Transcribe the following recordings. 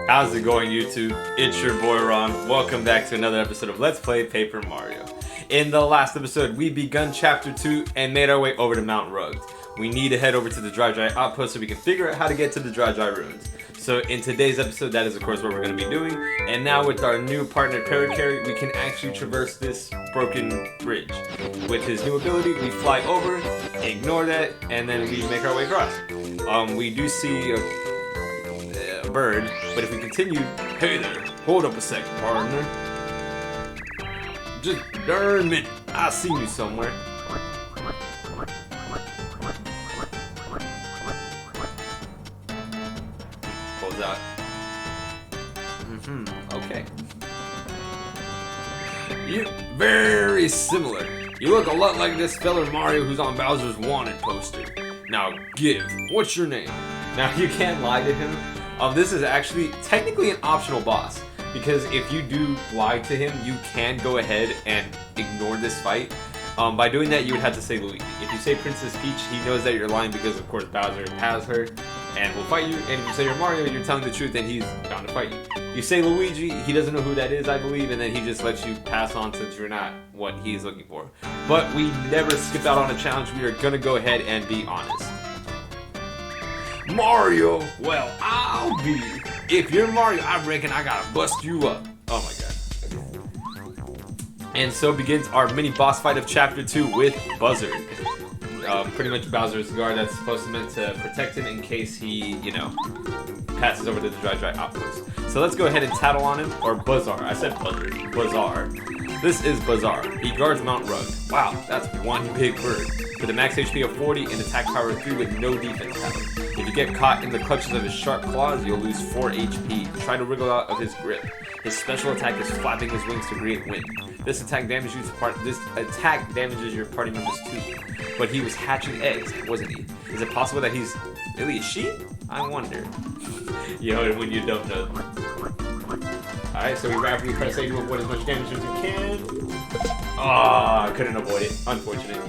How's it going, YouTube? It's your boy Ron. Welcome back to another episode of Let's Play Paper Mario. In the last episode, we begun Chapter 2 and made our way over to Mount Rugged. We need to head over to the Dry Dry Outpost so we can figure out how to get to the Dry Dry Ruins. So in today's episode, that is of course what we're going to be doing. And now with our new partner Parakarry, we can actually traverse this broken bridge. With his new ability, we fly over, ignore that, and then we make our way across. We do see a bird, but if we continue, hey there, hold up a second, partner. Just darn a minute, I see you somewhere. Pulls out. Okay. You very similar. You look a lot like this fella Mario who's on Bowser's wanted poster. Now give, what's your name? Now you can't lie to him. This is actually technically an optional boss, because if you do lie to him, you can go ahead and ignore this fight. By doing that, you would have to say Luigi. If you say Princess Peach, he knows that you're lying because, of course, Bowser has her and will fight you. And if you say you're Mario, you're telling the truth and he's bound to fight you. You say Luigi, he doesn't know who that is, I believe, and then he just lets you pass on since you're not what he's looking for. But we never skip out on a challenge. We are going to go ahead and be honest. Mario, well, I'll be. If you're Mario, I reckon I gotta bust you up. Oh my god. And so begins our mini boss fight of Chapter 2 with Buzzard. Pretty much Bowser's guard that's supposed to meant to protect him in case he, you know, passes over to the Dry Dry Outpost. So let's go ahead and tattle on him, or Bazaar. I said Buzzard. Bazaar. This is Bazaar. He guards Mount Rugged. Wow, that's one big bird. With a max HP of 40 and attack power of 3 with no defense power. If you get caught in the clutches of his sharp claws, you'll lose 4 HP. Try to wriggle out of his grip. His special attack is flapping his wings to create wind. This attack damages your party members too. But he was hatching eggs, wasn't he? Is it possible that he's really a sheep? I wonder. You know, when you don't know. Alright, so we rapidly press A to avoid as much damage as we can. Ah, I couldn't avoid it. Unfortunate.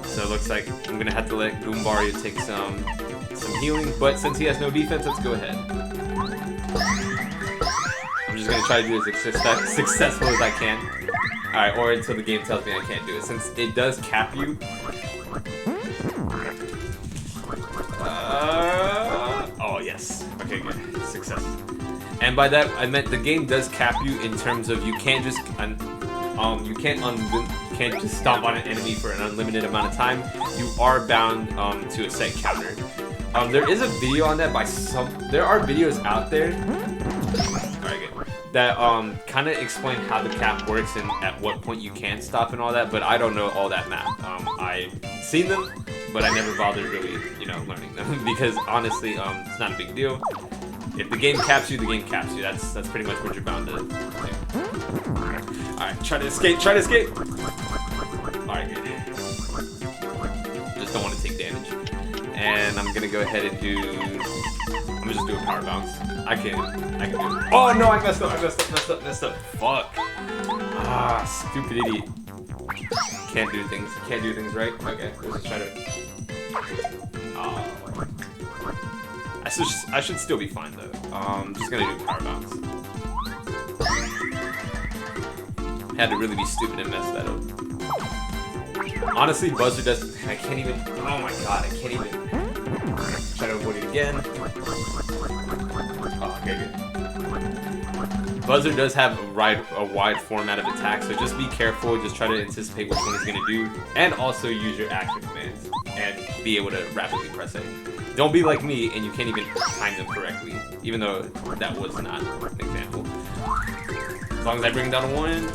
So it looks like I'm gonna have to let Goombario take some healing, but since he has no defense, let's go ahead. I'm just gonna try to do as successful as I can. Alright, or until the game tells me I can't do it. Since it does cap you. Oh yes. Okay, good. Success. And by that I meant the game does cap you in terms of you can't just you can't just stomp on an enemy for an unlimited amount of time. You are bound to a set counter. There is a video on that by there are videos out there that kind of explain how the cap works and at what point you can stop and all that, but I don't know all that math. I've seen them, but I never bothered really, you know, learning them because honestly, it's not a big deal. If the game caps you, the game caps you. That's pretty much what you're bound to do. Alright, try to escape, try to escape! Alright, good. Just don't want to take damage. And I'm gonna go ahead and I'm gonna just do a power bounce. I can do it. Oh no, I messed up. Fuck. Ah, stupid idiot. Can't do things right. Okay, let's just try to. Oh. I should still be fine though. Just gonna do a power bounce. Had to really be stupid and mess that up. Honestly, Buzzer does. I can't even. Oh my god, I can't even. Try to avoid it again. Oh, okay, good. Buzzer does have a wide format of attack, so just be careful. Just try to anticipate which one he's gonna do, and also use your action commands and be able to rapidly press it. Don't be like me and you can't even time them correctly, even though that was not an example. As long as I bring down a 1.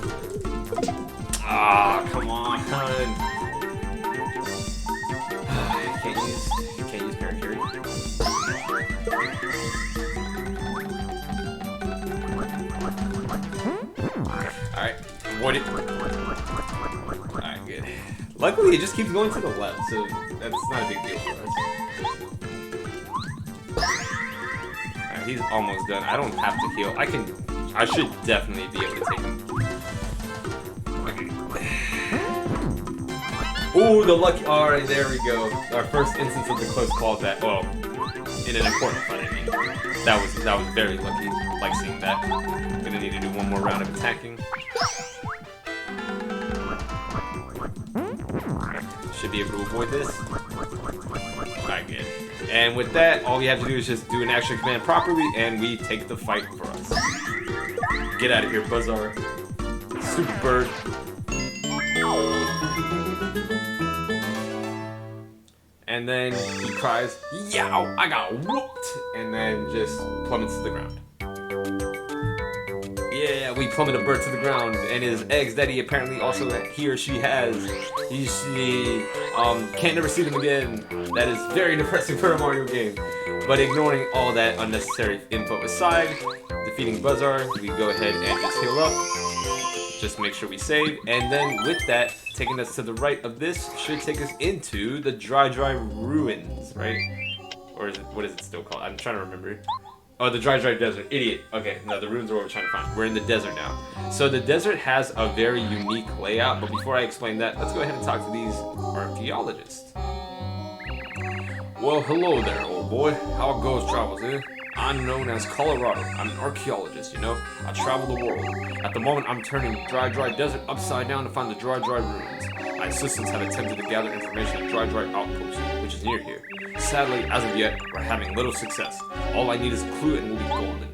Ah, come on. Can't use Parakarry. Alright, avoid it. Alright, good. Luckily, it just keeps going to the left, so that's not a big deal for us. Alright, he's almost done. I don't have to heal. I should definitely be able to take him. Ooh, the lucky. Alright, there we go. Our first instance of the close call that. Well, in an important fight, I mean. That was very lucky. Like seeing that. Gonna need to do one more round of attacking. Should be able to avoid this. Alright, good. And with that, all we have to do is just do an action command properly, and we take the fight for us. Get out of here, Buzzar. Super Bird. And then he cries, "Yow! I got whooped!" And then just plummets to the ground. Yeah, we plummet a bird to the ground, and his eggs that he apparently also he or she has. She can't never see them again. That is very depressing for a Mario game. But ignoring all that unnecessary info aside, defeating Buzzar, we go ahead and just heal up. Just make sure we save, and then with that, taking us to the right of this should take us into the Dry Dry Ruins, right? Or is it, what is it still called? I'm trying to remember. Oh, the Dry Dry Desert. Idiot. Okay, no, the ruins are what we're trying to find. We're in the desert now. So the desert has a very unique layout, but before I explain that, let's go ahead and talk to these archaeologists. Well, hello there, old boy. How it goes, travels, eh? I'm known as Colorado. I'm an archaeologist, you know? I travel the world. At the moment, I'm turning Dry Dry Desert upside down to find the Dry Dry Ruins. My assistants have attempted to gather information at Dry Dry Outpost, which is near here. Sadly, as of yet, we're having little success. All I need is a clue and we'll be golden.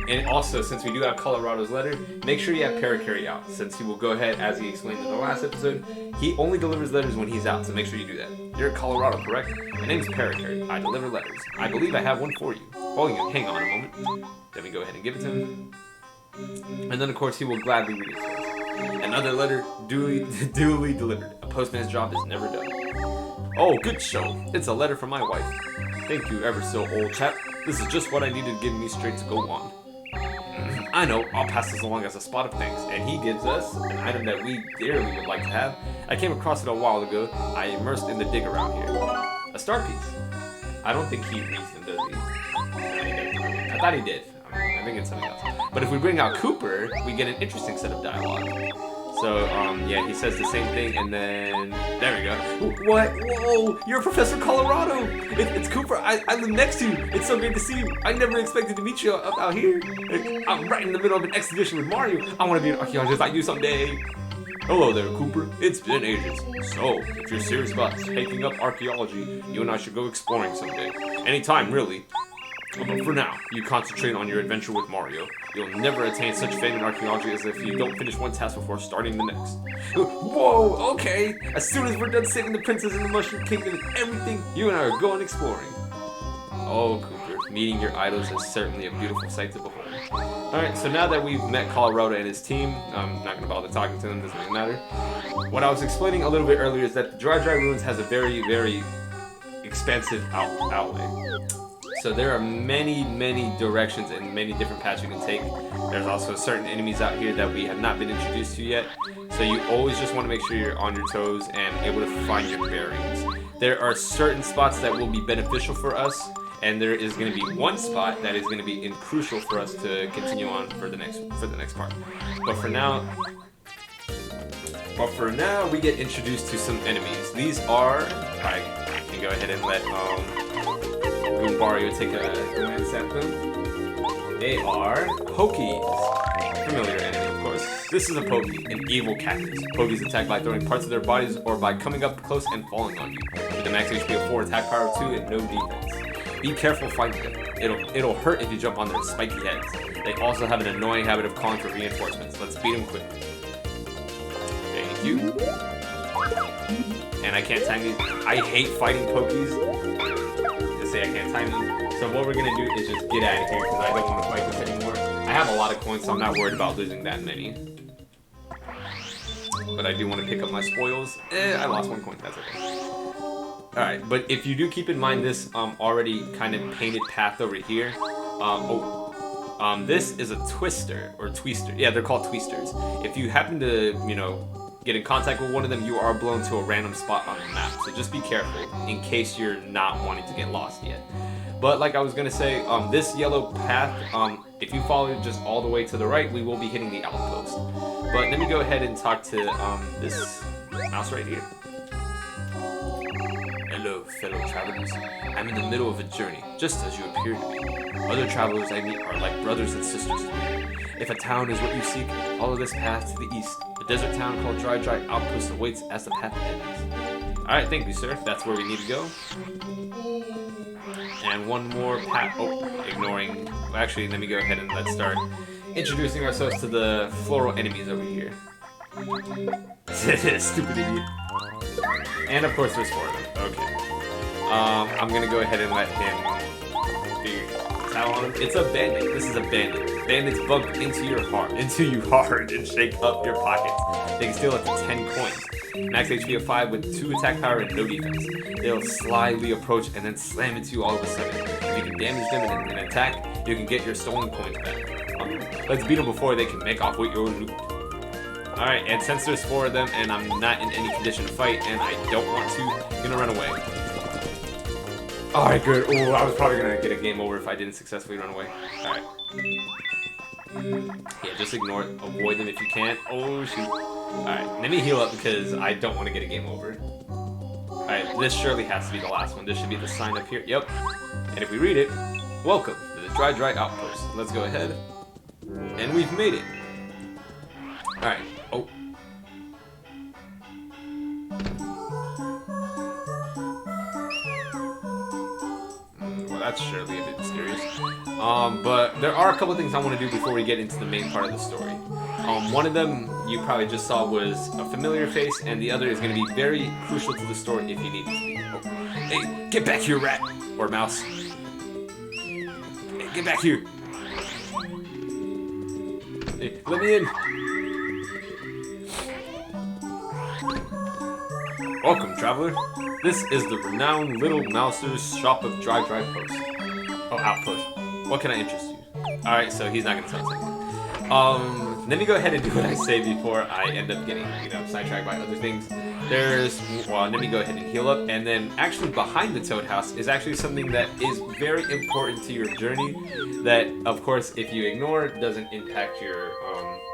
And also, since we do have Colorado's letter, make sure you have Parakarry out, since he will go ahead, as he explained in the last episode, he only delivers letters when he's out, so make sure you do that. You're at Colorado, correct? My name's Parakarry. I deliver letters. I believe I have one for you. Oh, hang on a moment. Then we go ahead and give it to him. And then, of course, he will gladly read it to us. Another letter duly delivered. A postman's job is never done. Oh, good show. It's a letter from my wife. Thank you ever so, old chap. This is just what I needed to give me straight to go on. I know, I'll pass this along as a spot of thanks. And he gives us an item that we dearly would like to have. I came across it a while ago. I immersed in the dig around here. A star piece. I don't think he reads them, does he? No, he doesn't. I thought he did. I think it's something else. But if we bring out Cooper, we get an interesting set of dialogue. So, yeah, he says the same thing, and then... There we go. What? Whoa! You're Professor Colorado! It's Cooper. I live next to you. It's so great to see you. I never expected to meet you up out here. I'm right in the middle of an exhibition with Mario. I want to be an archaeologist like you someday. Hello there, Cooper. It's been ages. So, if you're serious about taking up archaeology, you and I should go exploring someday. Anytime, really. But for now, you concentrate on your adventure with Mario. You'll never attain such fame in archaeology as if you don't finish one task before starting the next. Whoa, okay! As soon as we're done saving the princess in the Mushroom Kingdom and everything, you and I are going exploring. Oh, Cooper, meeting your idols is certainly a beautiful sight to behold. Alright, so now that we've met Colorado and his team, I'm not going to bother talking to them, doesn't really matter. What I was explaining a little bit earlier is that the Dry Dry Ruins has a very, very expansive outlay. So there are many directions and many different paths you can take. There's also certain enemies out here that we have not been introduced to yet. So you always just want to make sure you're on your toes and able to find your bearings. There are certain spots that will be beneficial for us, and there is going to be one spot that is going to be crucial for us to continue on for the next part. But for now, we get introduced to some enemies. These are, I can go ahead and let Mario take a glance at them. They are Pokis. Familiar enemy, of course. This is a Poki, an evil cactus. Pokis attack by throwing parts of their bodies or by coming up close and falling on you. With a max HP of 4, attack power of 2, and no defense. Be careful fighting them. It'll hurt if you jump on their spiky heads. They also have an annoying habit of calling for reinforcements. Let's beat them quickly. Thank you. And I can't time these. I hate fighting Pokis. I can't time them. So what we're gonna do is just get out of here because I don't want to fight this anymore. I have a lot of coins, so I'm not worried about losing that many. But I do want to pick up my spoils. I lost 1 coin, that's okay. Alright, but if you do keep in mind this already kind of painted path over here, this is a twister, or tweester. Yeah, they're called tweesters. If you happen to, get in contact with one of them, you are blown to a random spot on the map. So just be careful in case you're not wanting to get lost yet. But like I was going to say, this yellow path, if you follow it just all the way to the right, we will be hitting the outpost. But let me go ahead and talk to this mouse right here. Hello, fellow travelers. I'm in the middle of a journey, just as you appear to be. Other travelers I meet are like brothers and sisters to me. If a town is what you seek, follow this path to the east. A desert town called Dry Dry Outpost awaits as the path ends. Alright, thank you, sir. That's where we need to go. And one more path. Oh, ignoring. Well, actually, let me go ahead and let's start introducing ourselves to the Floral Enemies over here. Stupid idiot. And of course, there's 4 of them. Okay. I'm gonna go ahead and let him figure out on him. It's a bandit. This is a bandit. Bandits bump into you hard and shake up your pockets. They can steal up to 10 coins. Max HP of 5 with 2 attack power and no defense. They'll slyly approach and then slam into you all of a sudden. If you can damage them in an attack, you can get your stolen coins back. Let's beat them before they can make off with your loot. Alright, and since there's 4 of them and I'm not in any condition to fight and I don't want to, I'm gonna run away. Alright, good. Oh, I was probably gonna get a game over if I didn't successfully run away. Alright. Yeah, just ignore it. Avoid them if you can. Oh, shoot. Alright, let me heal up because I don't want to get a game over. Alright, this surely has to be the last one. This should be the sign up here. Yep. And if we read it, welcome to the Dry Dry Outpost. Let's go ahead. And we've made it. Alright. Oh. Well, that's surely a bit mysterious. But there are a couple things I want to do before we get into the main part of the story. One of them you probably just saw was a familiar face, and the other is going to be very crucial to the story if you need it to be. Oh. Hey, get back here, rat! Or mouse. Hey, get back here! Hey, let me in! Welcome, traveler. This is the renowned Little Mouser's shop of Dry Dry Post. Oh, Outpost. What can I interest you? Alright, so he's not gonna tell us anything. Let me go ahead and do what I say before I end up getting, sidetracked by other things. Let me go ahead and heal up, and then actually behind the Toad House is actually something that is very important to your journey that, of course, if you ignore, doesn't impact your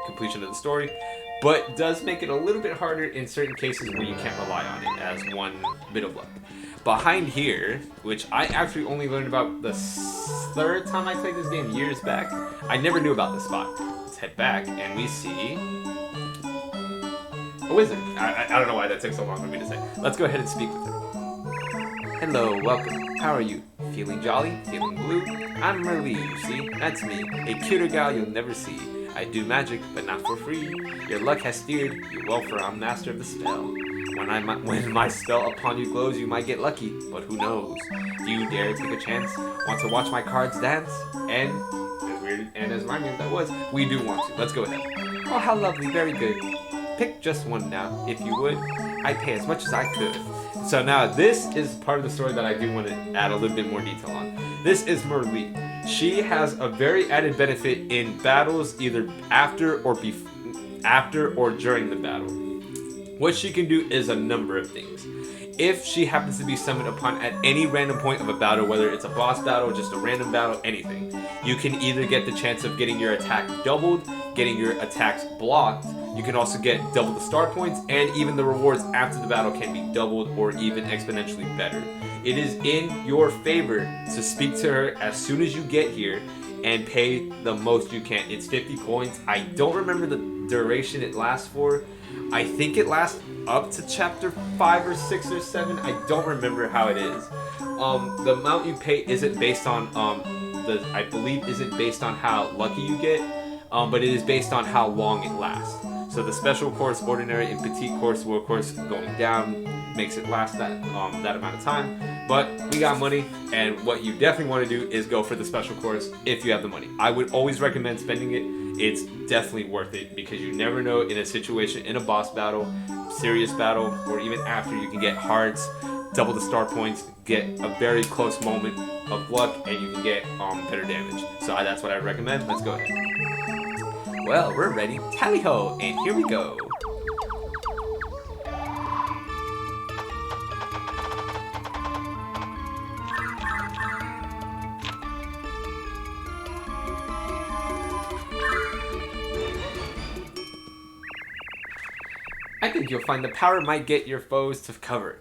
completion of the story, but does make it a little bit harder in certain cases where you can't rely on it as one bit of luck. Behind here, which I actually only learned about the 3rd time I played this game years back, I never knew about this spot. Let's head back and we see a wizard. I don't know why that took so long for me to say. Let's go ahead and speak with her. Hello, welcome. How are you? Feeling jolly? Feeling blue? I'm Merlee, you see. That's me, a cuter gal you'll never see. I do magic, but not for free. Your luck has steered you well, for I'm master of the spell. When my spell upon you glows, you might get lucky, but who knows? Do you dare take a chance? Want to watch my cards dance? And, as weird and as rhyming as that was, we do want to. Let's go ahead. Oh, how lovely, very good. Pick just one now, if you would. I'd pay as much as I could. So now, this is part of the story that I do want to add a little bit more detail on. This is Merlee. She has a very added benefit in battles, either after or during the battle. What she can do is a number of things. If she happens to be summoned upon at any random point of a battle, whether it's a boss battle, just a random battle, anything, you can either get the chance of getting your attack doubled, getting your attacks blocked. You can also get double the star points, and even the rewards after the battle can be doubled or even exponentially better. It is in your favor to speak to her as soon as you get here and pay the most you can. It's 50 coins. I don't remember the duration it lasts for. I think it lasts up to chapter 5 or 6 or 7. I don't remember how it is. The amount you pay isn't based on I believe isn't based on how lucky you get, but it is based on how long it lasts. So the special course, ordinary, and petite course will, of course, going down makes it last that amount of time. But we got money, and what you definitely want to do is go for the special course if you have the money. I would always recommend spending it. It's definitely worth it because you never know in a situation, in a boss battle, serious battle, or even after, you can get hearts, double the star points, get a very close moment of luck, and you can get better damage. So that's what I recommend. Let's go ahead. Well, we're ready. Tally-ho, and here we go. I think you'll find the power might get your foes to cower.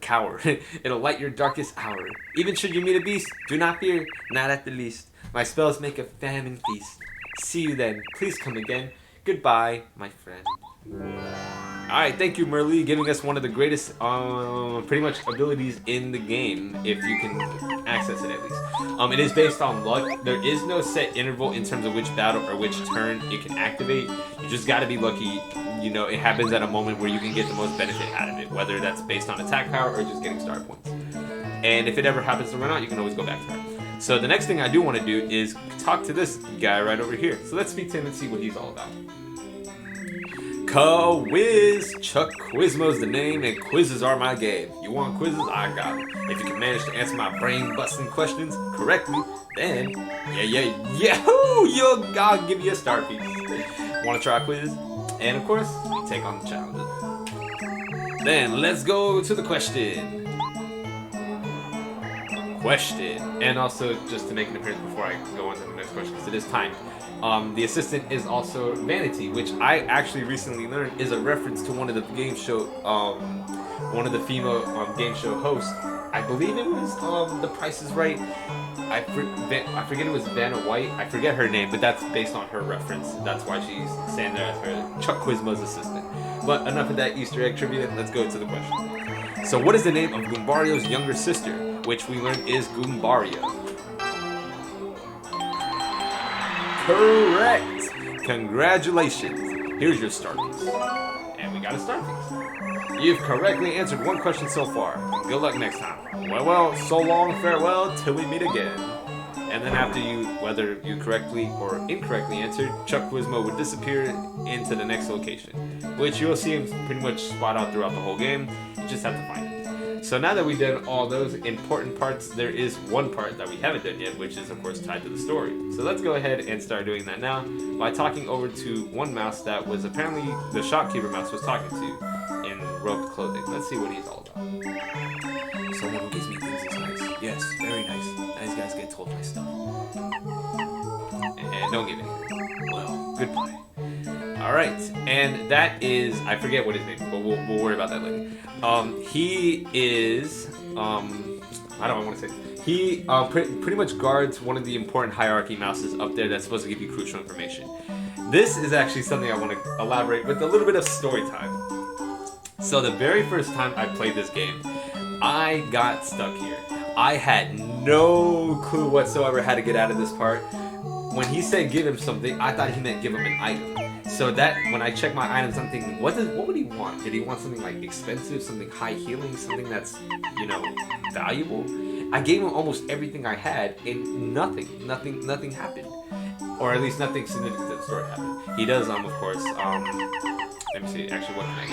It'll light your darkest hour. Even should you meet a beast, do not fear, not at the least. My spells make a famine feast. See you then. Please come again. Goodbye, my friend. Alright, thank you, Merlee, giving us one of the greatest, pretty much abilities in the game, if you can access it at least. It is based on luck. There is no set interval in terms of which battle or which turn it can activate. You just gotta be lucky. You know, it happens at a moment where you can get the most benefit out of it, whether that's based on attack power or just getting star points. And if it ever happens to run out, you can always go back to her. So the next thing I do want to do is talk to this guy right over here. So let's speak to him and see what he's all about. Quiz! Chuck Quizmo's the name, and quizzes are my game. You want quizzes? I got them. If you can manage to answer my brain-busting questions correctly, then I'll give you a star piece. Want to try a quiz? And of course, we take on the challenges. Then let's go to the question. And also, just to make an appearance before I go on to the next question, because it is timed. The assistant is also Vanity, which I actually recently learned is a reference to one of the game show, one of the female game show hosts. I believe it was The Price is Right. I forget it was Vanna White. I forget her name, but that's based on her reference. That's why she's standing there as her Chuck Quizmo's assistant. But enough of that Easter egg trivia. Let's go to the question. So, what is the name of Goombario's younger sister, which we learned is Goombario? Correct! Congratulations! Here's your star piece. And we got a star piece. You've correctly answered one question so far. Good luck next time. Well, so long, farewell, till we meet again. And then after you, whether you correctly or incorrectly answered, Chuck Quizmo would disappear into the next location, which you'll see him pretty much spot out throughout the whole game. You just have to find him. So now that we've done all those important parts, there is one part that we haven't done yet, which is of course tied to the story. So let's go ahead and start doing that now by talking over to one mouse that was apparently the shopkeeper mouse was talking to in robed clothing. Let's see what he's all about. Someone who gives me things is nice. Yes, very nice. Nice guys get told my stuff. And don't give anything. Well, goodbye. Alright, and that is, I forget what his name is, but we'll worry about that later. He is, I don't want to say, he pretty much guards one of the important hierarchy mouses up there that's supposed to give you crucial information. This is actually something I want to elaborate with a little bit of story time. So the very first time I played this game, I got stuck here. I had no clue whatsoever how to get out of this part. When he said give him something, I thought he meant give him an item. So that, when I check my items, I'm thinking, what would he want? Did he want something like expensive, something high healing, something that's, you know, valuable? I gave him almost everything I had, and nothing happened. Or at least nothing significant to the story happened. He does, of course, let me see, actually, what can I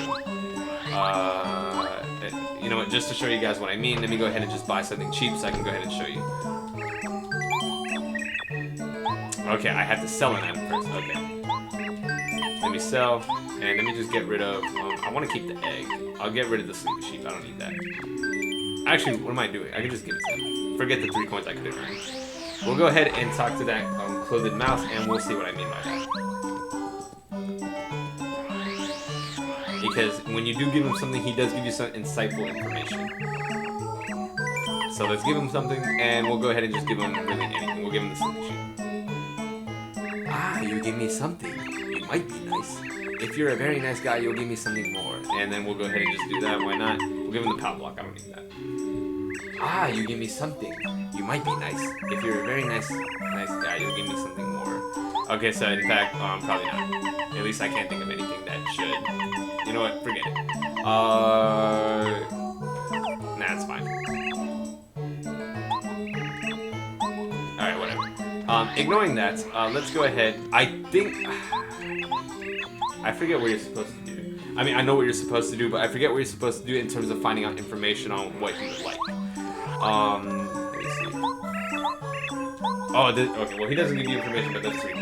get? You know what, just to show you guys what I mean, let me go ahead and just buy something cheap so I can go ahead and show you. Okay, I have to sell an item first, okay. Let me sell, and let me just get rid of, I want to keep the egg. I'll get rid of the sleepy sheep, I don't need that. Actually, what am I doing? I can just give it to him. Forget the 3 coins I could have earned. We'll go ahead and talk to that clothed mouse, and we'll see what I mean by that. Because when you do give him something, he does give you some insightful information. So let's give him something, and we'll go ahead and just give him really anything. We'll give him the sleepy sheep. Ah, you give me something. Might be nice. If you're a very nice guy, you'll give me something more. And then we'll go ahead and just do that. Why not? We'll give him the power block. I don't need that. Ah, you give me something. You might be nice. If you're a very nice guy, you'll give me something more. Okay, so in fact, probably not. At least I can't think of anything that should. You know what? Forget it. Nah, it's fine. Alright, whatever. Ignoring that, let's go ahead. I forget what you're supposed to do. I mean, I know what you're supposed to do, but I forget what you're supposed to do in terms of finding out information on what he would like. Let me see. Oh, okay, well, he doesn't give you information, but that's sweet.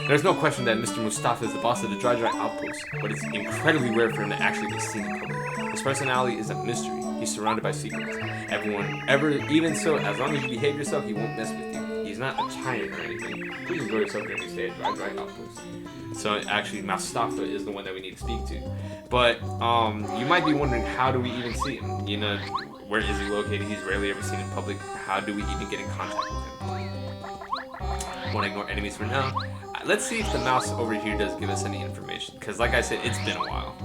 There's no question that Mr. Moustafa is the boss of the Dry Dry Outpost, but it's incredibly rare for him to actually be seen in public. His personality is a mystery. He's surrounded by secrets. Even so, as long as you behave yourself, he won't mess with you. He's not a giant or anything. Please enjoy yourself during your stay at Dry Dry Outpost. So actually, Moustafa is the one that we need to speak to. But you might be wondering, how do we even see him? You know, where is he located? He's rarely ever seen in public. How do we even get in contact with him? I want to ignore enemies for now. Let's see if the mouse over here does give us any information. Because like I said, it's been a while.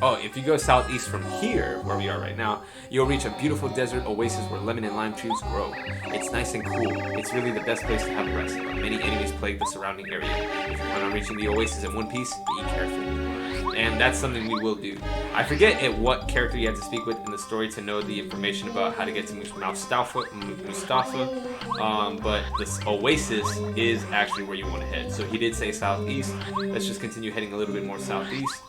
Oh, if you go southeast from here, where we are right now, you'll reach a beautiful desert oasis where lemon and lime trees grow. It's nice and cool. It's really the best place to have a rest. Many enemies plague the surrounding area. If you plan on reaching the oasis in one piece, be careful. And that's something we will do. I forget what character you had to speak with in the story to know the information about how to get to Moustafa, but this oasis is actually where you want to head. So he did say southeast. Let's just continue heading a little bit more southeast.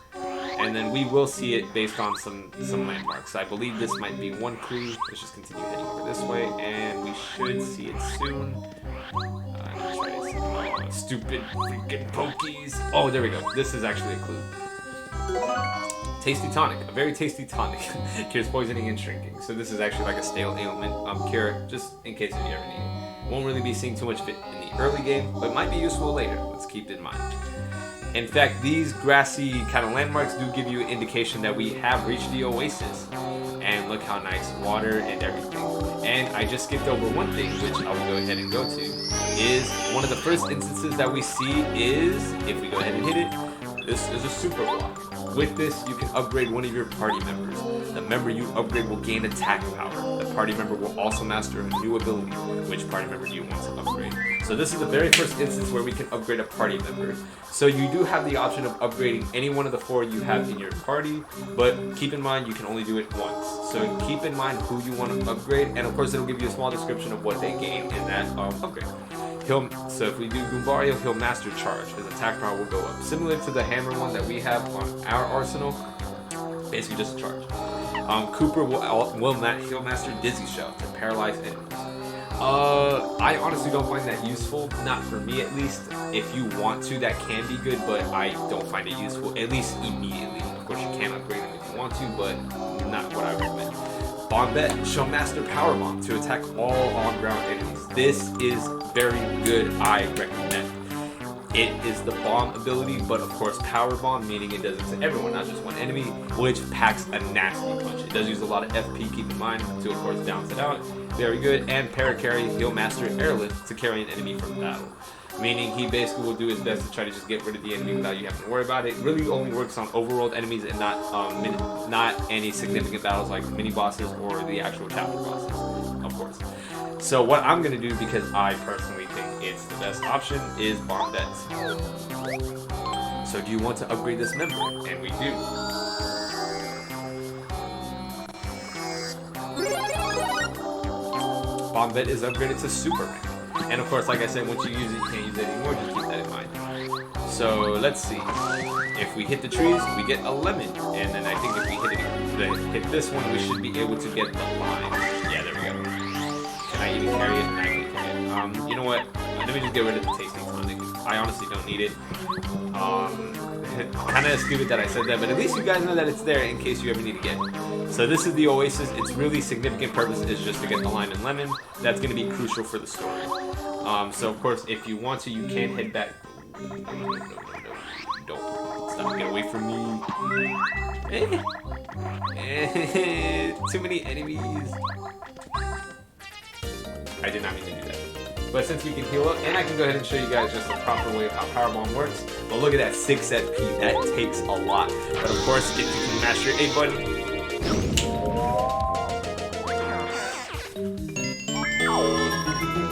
And then we will see it based on some landmarks. I believe this might be one clue. Let's just continue heading over this way, and we should see it soon. I'm gonna try this. Oh, stupid freaking Pokies. Oh, there we go. This is actually a clue. Tasty tonic. A very tasty tonic. Cures poisoning and shrinking. So this is actually like a stale ailment cure, just in case if you ever need it. Won't really be seeing too much of it in the early game, but might be useful later. Let's keep it in mind. In fact, these grassy kind of landmarks do give you an indication that we have reached the oasis. And look how nice, water and everything. And I just skipped over one thing, which I will go ahead and go to, is one of the first instances that we see is, if we go ahead and hit it, this is a super block. With this, you can upgrade one of your party members. The member you upgrade will gain attack power. The party member will also master a new ability. Which party member do you want to upgrade? So this is the very first instance where we can upgrade a party member. So you do have the option of upgrading any one of the 4 you have in your party, but keep in mind you can only do it once. So keep in mind who you want to upgrade, and of course it'll give you a small description of what they gain in that upgrade. So if we do Goombario, he'll master charge. His attack power will go up. Similar to the hammer one that we have on our arsenal, basically just a charge. Cooper he'll master Dizzy Shout to paralyze enemies. I honestly don't find that useful, not for me at least. If you want to, that can be good, but I don't find it useful, at least immediately. Of course, you can upgrade them if you want to, but not what I recommend. Bombette shall master Power Bomb to attack all on-ground enemies. This is very good, I recommend. It is the bomb ability, but of course Power Bomb, meaning it does it to everyone, not just one enemy, which packs a nasty punch. It does use a lot of FP, keep in mind, to of course balance it out. Very good. And Paracarry, he'll master Airlift to carry an enemy from battle. Meaning he basically will do his best to try to just get rid of the enemy without you having to worry about it. It really only works on overworld enemies and not any significant battles like mini bosses or the actual chapter bosses, of course. So what I'm going to do, because I personally think it's the best option, is Bombette. So do you want to upgrade this member? And we do. Bombette is upgraded to Super Rank. And of course, like I said, once you use it, you can't use it anymore, just keep that in mind. So let's see. If we hit the trees, we get a lemon. And then I think if we hit this one, we should be able to get the lime. Yeah, there we go. Can I even carry it? I can carry it. You know what? Let me just get rid of the tasty tonic. I honestly don't need it. Kind of stupid that I said that, but at least you guys know that it's there in case you ever need to get it. So this is the Oasis. Its really significant purpose is just to get the lime and lemon. That's going to be crucial for the story. So of course, if you want to, you can head back. No. Don't. Stop. Get away from me. Too many enemies. I did not mean to do that. But since we can heal up, and I can go ahead and show you guys just the proper way of how Power Bomb works. But look at that 6 FP. That takes a lot. But of course, if you can mash your A button.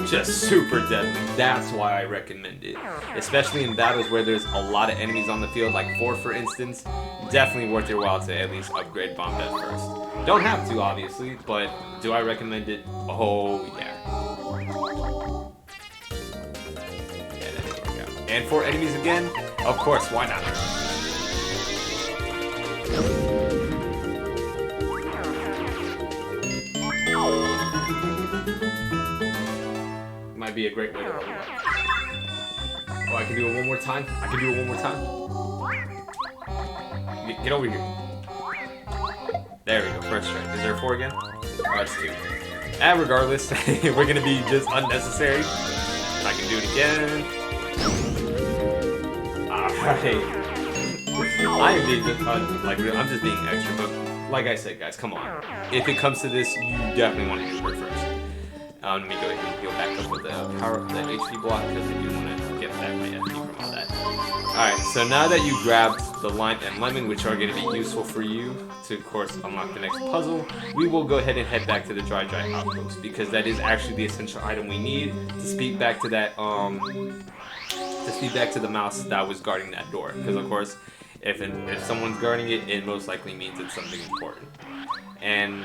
Just super deadly. That's why I recommend it. Especially in battles where there's a lot of enemies on the field, like 4 for instance. Definitely worth your while to at least upgrade Bombette first. Don't have to, obviously, but do I recommend it? Oh, yeah. And 4 enemies again? Of course, why not? Might be a great way to level up. Oh, I can do it one more time? I can do it one more time? Get over here. There we go, first try. Is there a 4 again? Oh, that's 2. Regardless, we're gonna be just unnecessary. I can do it again. Alright. I am being I'm just being extra, but like I said, guys, come on. If it comes to this, you definitely want to do it first. Let me go ahead and heal back up with the HP block because I do want to get back my FP from all that. Alright, so now that you grabbed the lime and lemon, which are going to be useful for you to, of course, unlock the next puzzle, we will go ahead and head back to the Dry Dry Outpost because that is actually the essential item we need to speak back to that, the mouse that was guarding that door. Because, of course, if someone's guarding it, it most likely means it's something important. And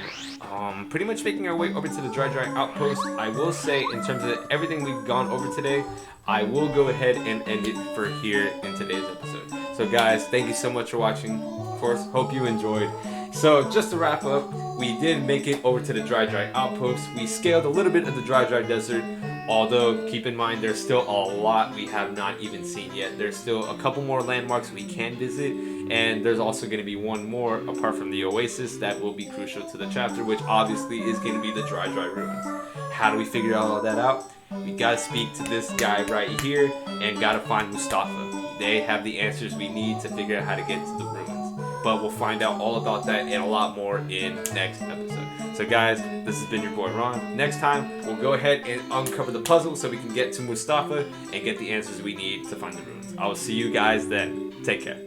pretty much making our way over to the Dry Dry Outpost, I will say, in terms of everything we've gone over today, I will go ahead and end it for here in today's episode. So guys, thank you so much for watching. Of course, hope you enjoyed. So just to wrap up, we did make it over to the Dry Dry Outpost. We scaled a little bit of the Dry Dry Desert, although keep in mind there's still a lot we have not even seen yet. There's still a couple more landmarks we can visit, and there's also going to be one more apart from the Oasis that will be crucial to the chapter, which obviously is going to be the Dry Dry Ruins. How do we figure all that out? We gotta speak to this guy right here and gotta find Moustafa. They have the answers we need to figure out how to get to the ruins. But we'll find out all about that and a lot more in next episode. So guys, this has been your boy Ron. Next time, we'll go ahead and uncover the puzzle so we can get to Moustafa and get the answers we need to find the ruins. I will see you guys then. Take care.